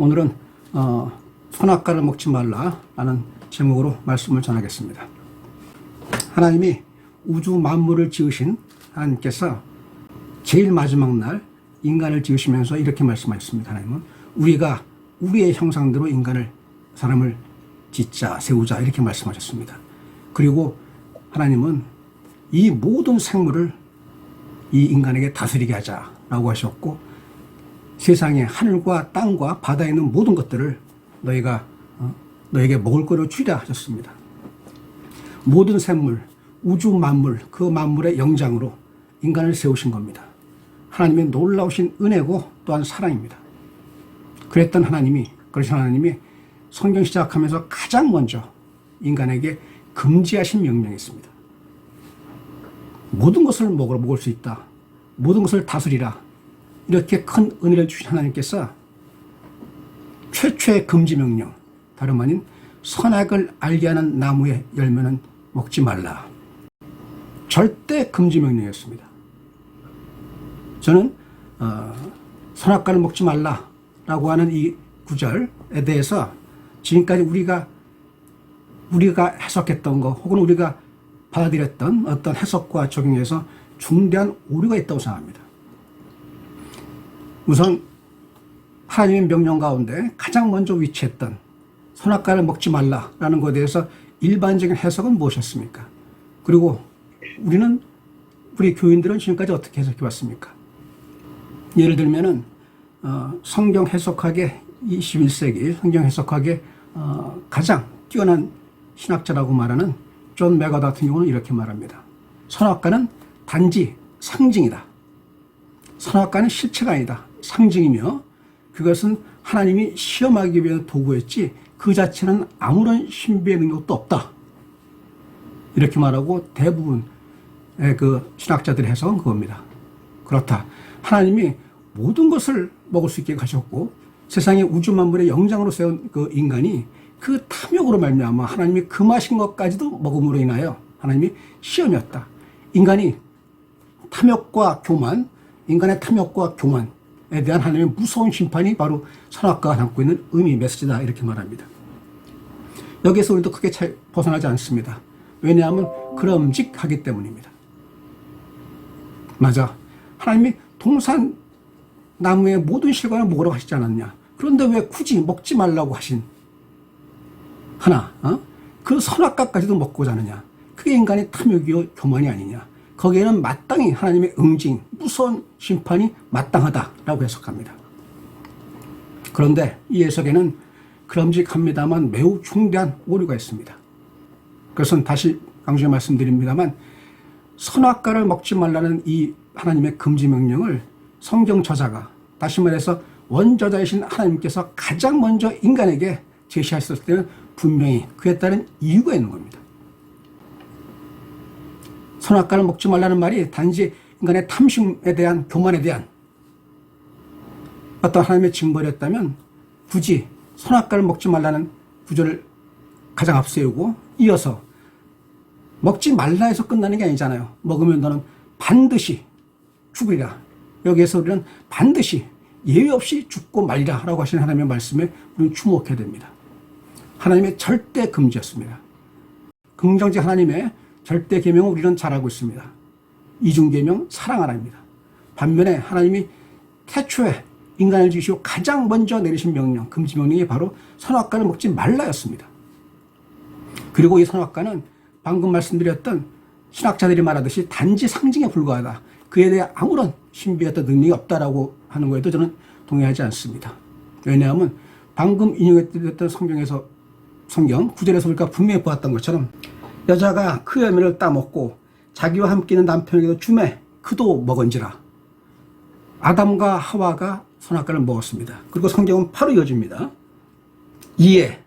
오늘은 선악과를 먹지 말라라는 제목으로 말씀을 전하겠습니다. 하나님이 우주 만물을 지으신 하나님께서 제일 마지막 날 인간을 지으시면서 이렇게 말씀하셨습니다. 하나님은 우리가 우리의 형상대로 사람을 짓자, 세우자 이렇게 말씀하셨습니다. 그리고 하나님은 이 모든 생물을 이 인간에게 다스리게 하자라고 하셨고, 세상의 하늘과 땅과 바다에 있는 모든 것들을 너에게 먹을 거로 주리라 하셨습니다. 모든 생물, 우주 만물, 그 만물의 영장으로 인간을 세우신 겁니다. 하나님의 놀라우신 은혜고 또한 사랑입니다. 그러신 하나님이 성경 시작하면서 가장 먼저 인간에게 금지하신 명령이 있습니다. 모든 것을 먹을 수 있다. 모든 것을 다스리라. 이렇게 큰 은혜를 주신 하나님께서 최초의 금지 명령, 다름 아닌 선악을 알게 하는 나무의 열매는 먹지 말라. 절대 금지 명령이었습니다. 저는 선악과를 먹지 말라라고 하는 이 구절에 대해서 지금까지 우리가 해석했던 것 혹은 우리가 받아들였던 어떤 해석과 적용에서 중대한 오류가 있다고 생각합니다. 우선 하나님의 명령 가운데 가장 먼저 위치했던 선악과를 먹지 말라라는 것에 대해서 일반적인 해석은 무엇이었습니까? 그리고 우리 교인들은 지금까지 어떻게 해석해 왔습니까? 예를 들면은 성경 해석학의 21세기 성경 해석학의 가장 뛰어난 신학자라고 말하는 존 맥아더 같은 경우는 이렇게 말합니다. 선악과는 단지 상징이다. 선악과는 실체가 아니다. 상징이며 그것은 하나님이 시험하기 위한 도구였지 그 자체는 아무런 신비의 능력도 없다. 이렇게 말하고 대부분의 그 신학자들의 해석은 그겁니다. 그렇다. 하나님이 모든 것을 먹을 수 있게 하셨고 세상의 우주 만물의 영장으로 세운 그 인간이 그 탐욕으로 말미암아 하나님이 금하신 것까지도 먹음으로 인하여 하나님이 시험이었다. 인간의 탐욕과 교만에 대한 하나님의 무서운 심판이 바로 선악과가 담고 있는 의미, 메시지다 이렇게 말합니다. 여기에서 우리도 크게 벗어나지 않습니다. 왜냐하면 그럼직하기 때문입니다. 맞아. 하나님이 동산 나무의 모든 실과를 먹으라고 하시지 않았냐. 그런데 왜 굳이 먹지 말라고 하신 그 선악과까지도 먹고자 하느냐. 그게 인간의 탐욕이요 교만이 아니냐. 거기에는 마땅히 하나님의 응징, 무서운 심판이 마땅하다라고 해석합니다. 그런데 이 해석에는 그럼직합니다만 매우 중대한 오류가 있습니다. 그것은 다시 강조해 말씀드립니다만 선악과를 먹지 말라는 이 하나님의 금지 명령을 성경 저자가, 다시 말해서 원저자이신 하나님께서 가장 먼저 인간에게 제시하셨을 때는 분명히 그에 따른 이유가 있는 겁니다. 선악과를 먹지 말라는 말이 단지 인간의 탐심에 대한, 교만에 대한 어떤 하나님의 징벌이었다면 굳이 선악과를 먹지 말라는 구절을 가장 앞세우고 이어서 먹지 말라 해서 끝나는 게 아니잖아요. 먹으면 너는 반드시 죽으리라. 여기에서 우리는 반드시 예외 없이 죽고 말리라 라고 하시는 하나님의 말씀에 우리는 주목해야 됩니다. 하나님의 절대 금지였습니다. 긍정적 하나님의 절대 계명을 우리는 잘 알고 있습니다. 이중계명 사랑하라입니다. 반면에 하나님이 태초에 인간을 지으시고 가장 먼저 내리신 명령, 금지 명령이 바로 선악과를 먹지 말라였습니다. 그리고 이 선악과는 방금 말씀드렸던 신학자들이 말하듯이 단지 상징에 불과하다. 그에 대해 아무런 신비했던 능력이 없다라고 하는 거에도 저는 동의하지 않습니다. 왜냐하면 방금 인용했던 성경 구절에서 우리가 분명히 보았던 것처럼 여자가 그 열매를 따먹고 자기와 함께 있는 남편에게도 주매 그도 먹은지라. 아담과 하와가 선악과를 먹었습니다. 그리고 성경은 바로 이어집니다. 이에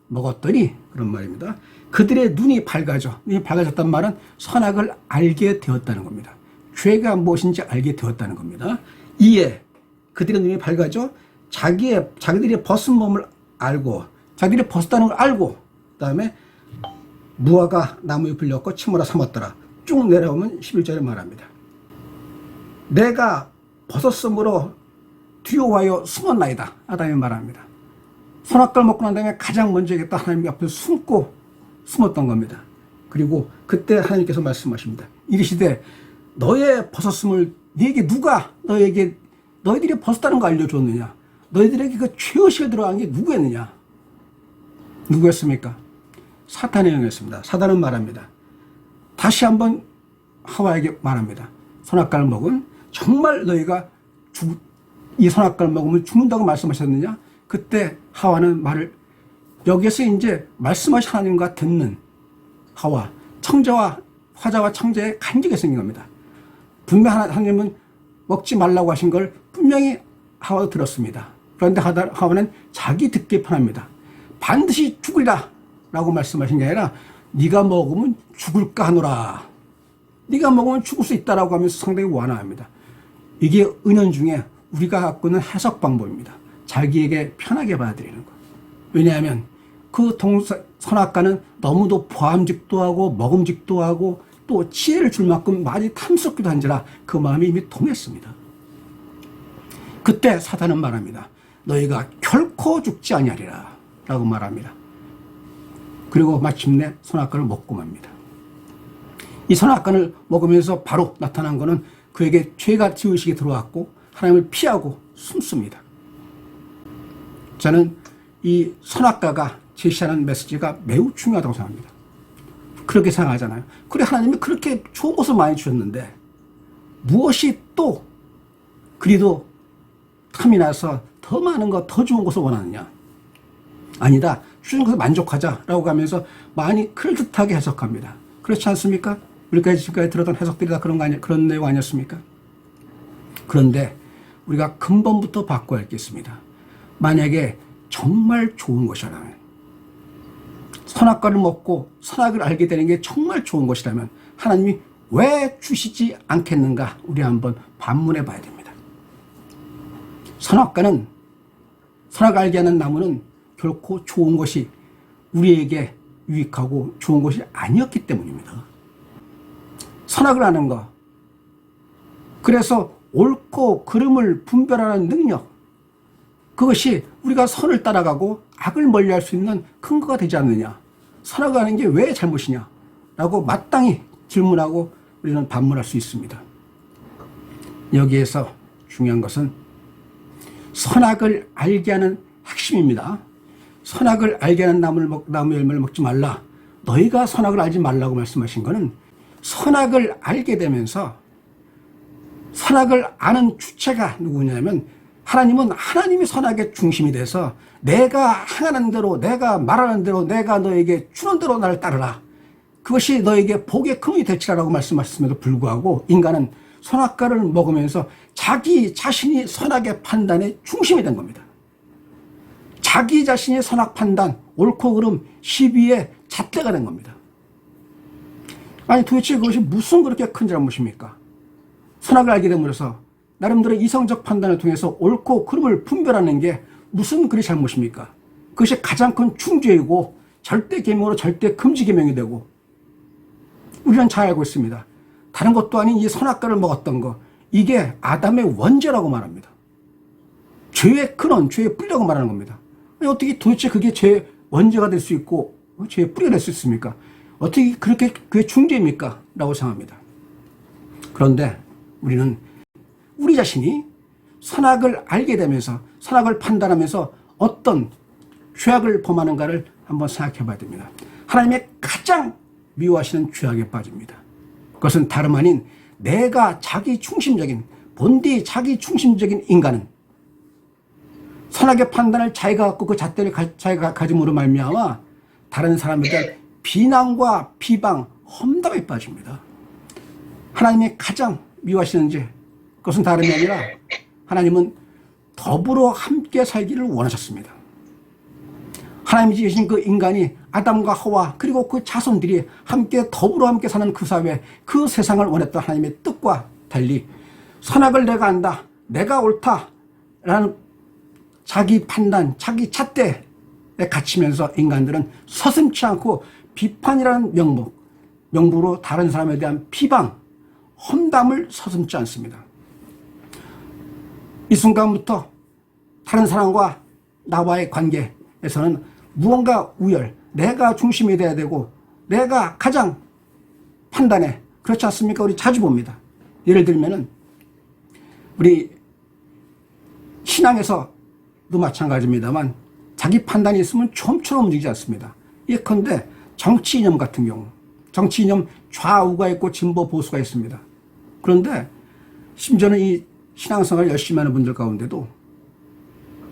먹었더니 그런 말입니다. 그들의 눈이 밝아져. 눈이 밝아졌단 말은 선악을 알게 되었다는 겁니다. 죄가 무엇인지 알게 되었다는 겁니다. 이에 그들의 눈이 밝아져 자기들이 벗은 몸을 알고, 자기들이 벗었다는 걸 알고, 그 다음에 무화과 나무에 불렸고 침으로 삼았더라. 쭉 내려오면 11절에 말합니다. 내가 벗었으므로 두려워하여 숨었나이다. 아담이 말합니다. 선악과를 먹고 난 다음에 가장 먼저 했다 하나님 앞에 숨었던 겁니다. 그리고 그때 하나님께서 말씀하십니다. 이르시되 너의 벗었음을 네게 누가 너희들이 벗었다는 거 알려줬느냐? 너희들에게 그 죄의식을 들어간 게 누구였느냐? 누구였습니까? 사탄의 영이었습니다. 사탄은 말합니다. 다시 한번 하와에게 말합니다. 선악과를 먹은 정말 너희가 이 선악과를 먹으면 죽는다고 말씀하셨느냐? 그때 하와는 말을 여기에서 이제 말씀하신 하나님과 듣는 하와, 청자와 화자와 청자의 간격이 생긴 겁니다. 분명 하나님은 먹지 말라고 하신 걸 분명히 하와도 들었습니다. 그런데 하와는 자기 듣기에 편합니다. 반드시 죽으리라 라고 말씀하신 게 아니라 네가 먹으면 죽을까 하노라. 네가 먹으면 죽을 수 있다라고 하면서 상당히 완화합니다. 이게 은연중에 우리가 갖고 있는 해석 방법입니다. 자기에게 편하게 받아들이는 것. 왜냐하면 그 선악과는 너무도 보암직도 하고 먹음직도 하고 또 지혜를 줄 만큼 많이 탐스럽기도 한지라 그 마음이 이미 통했습니다. 그때 사탄은 말합니다. 너희가 결코 죽지 아니하리라 라고 말합니다. 그리고 마침내 선악과를 먹고 맙니다. 이 선악과를 먹으면서 바로 나타난 것은 그에게 죄가 지의식이 들어왔고 하나님을 피하고 숨습니다. 저는 이 선악과가 제시하는 메시지가 매우 중요하다고 생각합니다. 그렇게 생각하잖아요. 그래 하나님이 그렇게 좋은 것을 많이 주셨는데 무엇이 또 그리도 탐이 나서 더 많은 것, 더 좋은 것을 원하느냐? 아니다. 주신 것을 만족하자라고 하면서 많이 그럴듯하게 해석합니다. 그렇지 않습니까? 우리까지 지금까지 들었던 해석들이 다 그런 내용 아니었습니까? 그런데 우리가 근본부터 바꿔야 겠습니다. 만약에 정말 좋은 것이라면, 선악과를 먹고 선악을 알게 되는 게 정말 좋은 것이라면 하나님이 왜 주시지 않겠는가? 우리 한번 반문해 봐야 됩니다. 선악과는, 선악을 알게 하는 나무는 결코 좋은 것이 우리에게 유익하고 좋은 것이 아니었기 때문입니다. 선악을 아는 것, 그래서 옳고 그름을 분별하는 능력, 그것이 우리가 선을 따라가고 악을 멀리할 수 있는 근거가 되지 않느냐. 선악을 아는 게 왜 잘못이냐 라고 마땅히 질문하고 우리는 반문할 수 있습니다. 여기에서 중요한 것은 선악을 알게 하는 핵심입니다. 선악을 알게 하는 나무 열매를 먹지 말라. 너희가 선악을 알지 말라고 말씀하신 것은 선악을 알게 되면서 선악을 아는 주체가 누구냐면 하나님은 하나님이 선악의 중심이 돼서 내가 행하는 대로, 내가 말하는 대로, 내가 너에게 주는 대로 나를 따르라. 그것이 너에게 복의 근원이 될지라고 말씀하셨음에도 불구하고 인간은 선악과를 먹으면서 자기 자신이 선악의 판단의 중심이 된 겁니다. 자기 자신의 선악 판단, 옳고 그름, 시비의 잣대가 된 겁니다. 아니 도대체 그것이 무슨 그렇게 큰 잘못입니까? 선악을 알게 됨으로써 나름대로 이성적 판단을 통해서 옳고 그름을 분별하는 게 무슨 그리 잘못입니까? 그것이 가장 큰 중죄이고 절대 계명으로 절대 금지 계명이 되고 우리는 잘 알고 있습니다. 다른 것도 아닌 이 선악과를 먹었던 거, 이게 아담의 원죄라고 말합니다. 죄의 근원, 죄의 뿌리라고 말하는 겁니다. 아니, 어떻게 도대체 그게 죄의 원죄가 될 수 있고 죄의 뿌리가 될 수 있습니까? 어떻게 그렇게 그게 중죄입니까? 라고 생각합니다. 그런데 우리는 우리 자신이 선악을 알게 되면서 선악을 판단하면서 어떤 죄악을 범하는가를 한번 생각해 봐야 됩니다. 하나님의 가장 미워하시는 죄악에 빠집니다. 그것은 다름 아닌 내가 자기 중심적인, 본디 자기 중심적인 인간은 선악의 판단을 자기가 갖고 그 잣대를 자기가 가짐으로 말미암아 다른 사람에 대한 비난과 비방, 험담에 빠집니다. 하나님이 가장 미워하시는 죄, 그것은 다름이 아니라 하나님은 더불어 함께 살기를 원하셨습니다. 하나님이 지으신 그 인간이 아담과 하와 그리고 그 자손들이 함께 더불어 함께 사는 그 사회, 그 세상을 원했던 하나님의 뜻과 달리 선악을 내가 안다, 내가 옳다라는 자기 판단, 자기 잣대에 갇히면서 인간들은 서슴지 않고 비판이라는 명부로 다른 사람에 대한 비방, 험담을 서슴지 않습니다. 이 순간부터 다른 사람과 나와의 관계, 신앙에서는 무언가 우열, 내가 중심이 돼야 되고 내가 가장 판단해. 그렇지 않습니까? 우리 자주 봅니다. 예를 들면은 우리 신앙에서도 마찬가지입니다만 자기 판단이 있으면 좀처럼 움직이지 않습니다. 예컨대 정치 이념 같은 경우, 정치 이념 좌우가 있고 진보 보수가 있습니다. 그런데 심지어는 이 신앙생활을 열심히 하는 분들 가운데도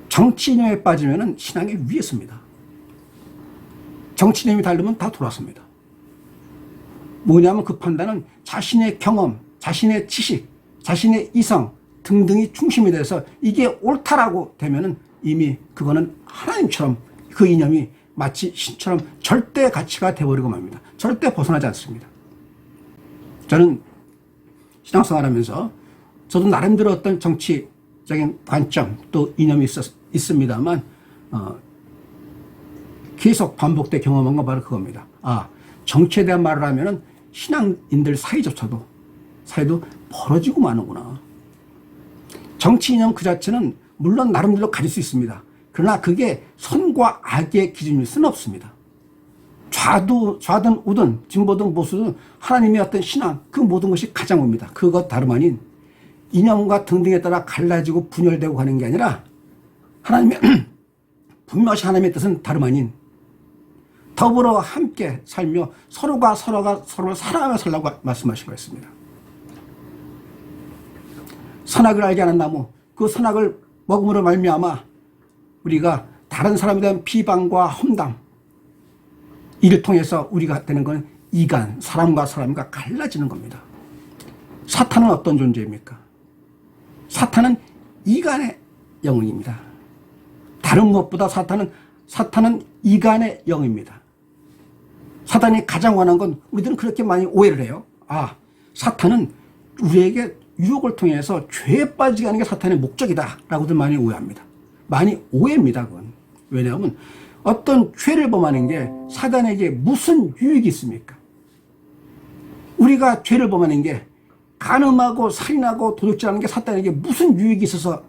정치 이념에 빠지면은 신앙의 위에 섭니다. 정치 이념이 다르면 다 돌아섭니다. 뭐냐면 그 판단은 자신의 경험, 자신의 지식, 자신의 이성 등등이 중심이 돼서 이게 옳다라고 되면은 이미 그거는 하나님처럼 그 이념이 마치 신처럼 절대 가치가 되어버리고 맙니다. 절대 벗어나지 않습니다. 저는 신앙생활하면서 저도 나름대로 어떤 정치적인 관점 또 이념이 있습니다만 계속 반복돼 경험한 건 바로 그겁니다. 정치에 대한 말을 하면은 신앙인들 사이도 벌어지고 마는구나. 정치 이념 그 자체는 물론 나름대로 가질 수 있습니다. 그러나 그게 선과 악의 기준일 수는 없습니다. 좌든 우든 진보든 보수든 하나님의 어떤 신앙 그 모든 것이 가장 옵니다. 그것 다름 아닌 이념과 등등에 따라 갈라지고 분열되고 가는 게 아니라 하나님의 분명히 하나님의 뜻은 다름 아닌 더불어 함께 살며 서로가 서로를 사랑하며 살라고 말씀하신 거였습니다. 선악을 알게 하는 나무, 그 선악을 먹음으로 말미암아 우리가 다른 사람에 대한 비방과 험담, 이를 통해서 우리가 되는 건 이간, 사람과 사람과 갈라지는 겁니다. 사탄은 어떤 존재입니까? 사탄은 이간의 영웅입니다. 다른 무엇보다 사탄은 이간의 영입니다. 사탄이 가장 원하는 건 우리들은 그렇게 많이 오해를 해요. 사탄은 우리에게 유혹을 통해서 죄에 빠지게 하는 게 사탄의 목적이다 라고들 많이 오해합니다. 많이 오해입니다. 그건. 왜냐하면 어떤 죄를 범하는 게 사탄에게 무슨 유익이 있습니까? 우리가 죄를 범하는 게 간음하고 살인하고 도둑질하는 게 사탄에게 무슨 유익이 있어서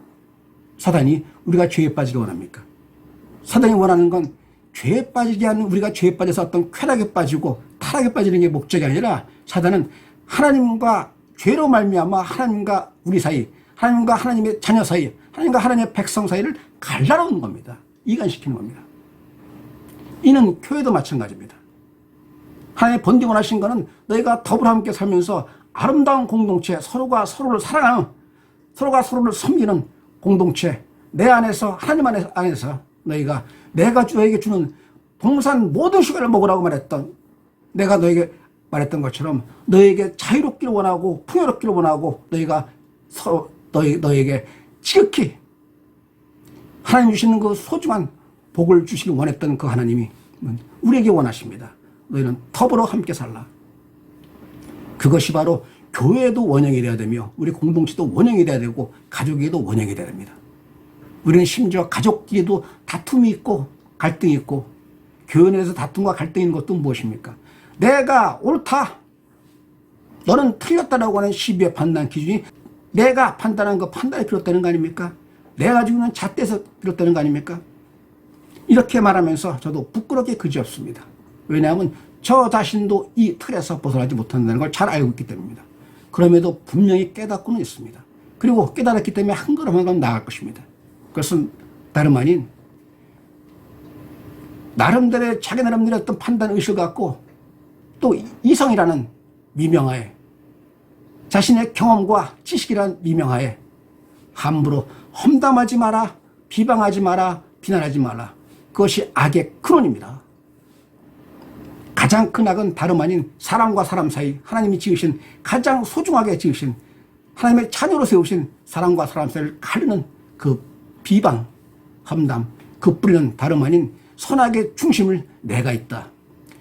사탄이 우리가 죄에 빠지기 원합니까? 사탄이 원하는 건 죄에 빠지게 하는 우리가 죄에 빠져서 어떤 쾌락에 빠지고 타락에 빠지는 게 목적이 아니라 사탄은 하나님과 죄로 말미암아 하나님과 우리 사이, 하나님과 하나님의 자녀 사이, 하나님과 하나님의 백성 사이를 갈라놓는 겁니다. 이간시키는 겁니다. 이는 교회도 마찬가지입니다. 하나님의 본디 원하신 것은 너희가 더불어 함께 살면서 아름다운 공동체, 서로가 서로를 사랑하는, 서로가 서로를 섬기는 공동체, 내 안에서 하나님 안에서 너희가 내가 너에게 주는 동산 모든 시간을 먹으라고 말했던, 내가 너에게 말했던 것처럼 너에게 자유롭기를 원하고 풍요롭기를 원하고 너희가 서로 너에게 지극히 하나님 주시는 그 소중한 복을 주시길 원했던 그 하나님이 우리에게 원하십니다. 너희는 더불어 함께 살라. 그것이 바로 교회도 원형이 되어야 되며 우리 공동체도 원형이 되어야 되고 가족에도 원형이 되어야 됩니다. 우리는 심지어 가족끼리도 다툼이 있고 갈등이 있고 교회 내에서 다툼과 갈등이 있는 것도 무엇입니까? 내가 옳다, 너는 틀렸다라고 하는 시비의 판단 기준이 내가 판단한 그 판단에 비롯되는 거 아닙니까? 내가 가지고 있는 잣대에서 비롯되는 거 아닙니까? 이렇게 말하면서 저도 부끄럽게 그지없습니다. 왜냐하면 저 자신도 이 틀에서 벗어나지 못한다는 걸 잘 알고 있기 때문입니다. 그럼에도 분명히 깨닫고는 있습니다. 그리고 깨달았기 때문에 한 걸음 한 걸음 나아갈 것입니다. 그것은 다름 아닌 나름대로의 자기 나름대로의 어떤 판단 의식을 갖고 또 이성이라는 미명하에 자신의 경험과 지식이라는 미명하에 함부로 험담하지 마라, 비방하지 마라, 비난하지 마라. 그것이 악의 근원입니다. 가장 큰 악은 다름 아닌 사람과 사람 사이, 하나님이 지으신 가장 소중하게 지으신 하나님의 자녀로 세우신 사람과 사람 사이를 가르는 그 비방, 험담, 그 뿌리는 다름 아닌 선악의 중심을 내가 있다.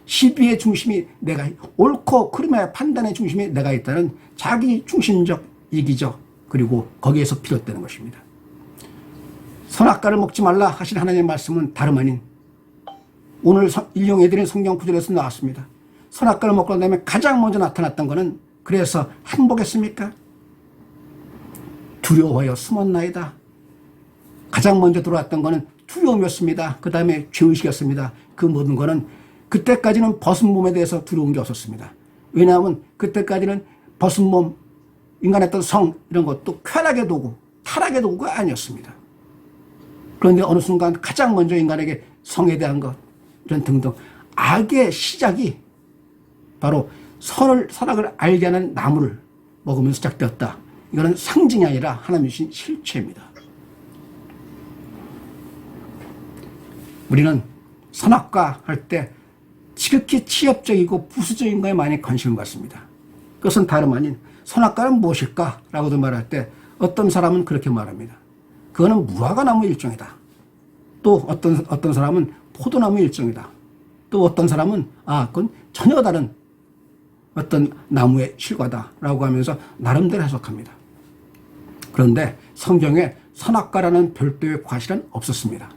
시비의 중심이 내가, 옳고 그름의 판단의 중심이 내가 있다는 자기 중심적, 이기적, 그리고 거기에서 비롯되는 것입니다. 선악과를 먹지 말라 하신 하나님의 말씀은 다름 아닌 오늘 인용해드린 성경 구절에서 나왔습니다. 선악과를 먹고 난 다음에 가장 먼저 나타났던 것은 그래서 행복했습니까? 두려워하여 숨었나이다. 가장 먼저 들어왔던 것은 두려움이었습니다. 그 다음에 죄의식이었습니다. 그 모든 거는 그때까지는 벗은 몸에 대해서 두려운 게 없었습니다. 왜냐하면 그때까지는 벗은 몸, 인간의 어떤 성 이런 것도 쾌락의 도구, 타락의 도구가 아니었습니다. 그런데 어느 순간 가장 먼저 인간에게 성에 대한 것 이런 등등 악의 시작이 바로 선악을 알게 하는 나무를 먹으면서 시작되었다. 이거는 상징이 아니라 하나님 주신 실체입니다. 우리는 선악과 할 때 지극히 치엽적이고 부수적인 거에 많이 관심을 갖습니다. 그것은 다름 아닌 선악과는 무엇일까? 라고도 말할 때 어떤 사람은 그렇게 말합니다. 그거는 무화과나무 일종이다. 또 어떤 사람은 포도나무 일종이다. 또 어떤 사람은 그건 전혀 다른 어떤 나무의 실과다라고 하면서 나름대로 해석합니다. 그런데 성경에 선악과라는 별도의 과실은 없었습니다.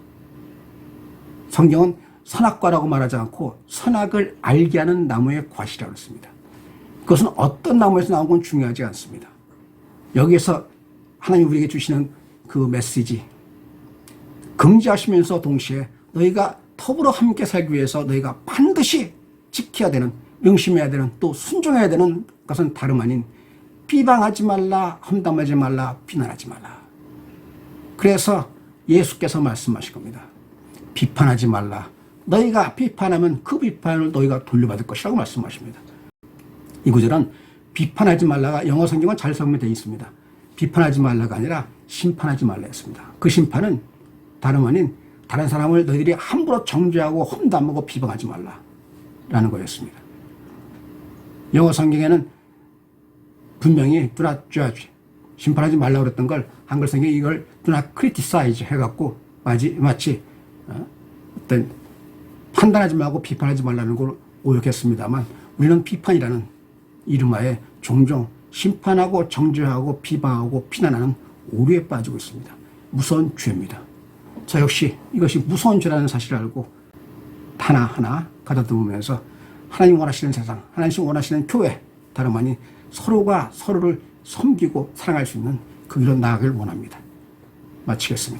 성경은 선악과라고 말하지 않고 선악을 알게 하는 나무의 과실이라고 했습니다. 그것은 어떤 나무에서 나온 건 중요하지 않습니다. 여기에서 하나님 우리에게 주시는 그 메시지, 금지하시면서 동시에 너희가 더불어 함께 살기 위해서 너희가 반드시 지켜야 되는, 명심해야 되는, 또 순종해야 되는 것은 다름 아닌 비방하지 말라, 험담하지 말라, 비난하지 말라. 그래서 예수께서 말씀하신 겁니다. 비판하지 말라. 너희가 비판하면 그 비판을 너희가 돌려받을 것이라고 말씀하십니다. 이 구절은 비판하지 말라가 영어 성경은 잘 설명되어 있습니다. 비판하지 말라가 아니라 심판하지 말라 했습니다. 그 심판은 다름 아닌 다른 사람을 너희들이 함부로 정죄하고 험담하고 비방하지 말라라는 거였습니다. 영어 성경에는 분명히 do not judge, 심판하지 말라고 그랬던 걸 한글 성경이 이걸 do not criticize 해갖고 마치 어떤 판단하지 말고 비판하지 말라는 걸 오역했습니다만 우리는 비판이라는 이름하에 종종 심판하고 정죄하고 비방하고 비난하는 오류에 빠지고 있습니다. 무서운 죄입니다. 저 역시 이것이 무서운 죄라는 사실을 알고 하나하나 가다듬으면서 하나님 원하시는 세상, 하나님 원하시는 교회, 다름 아닌 서로가 서로를 섬기고 사랑할 수 있는 그 길로 나아가길 원합니다. 마치겠습니다.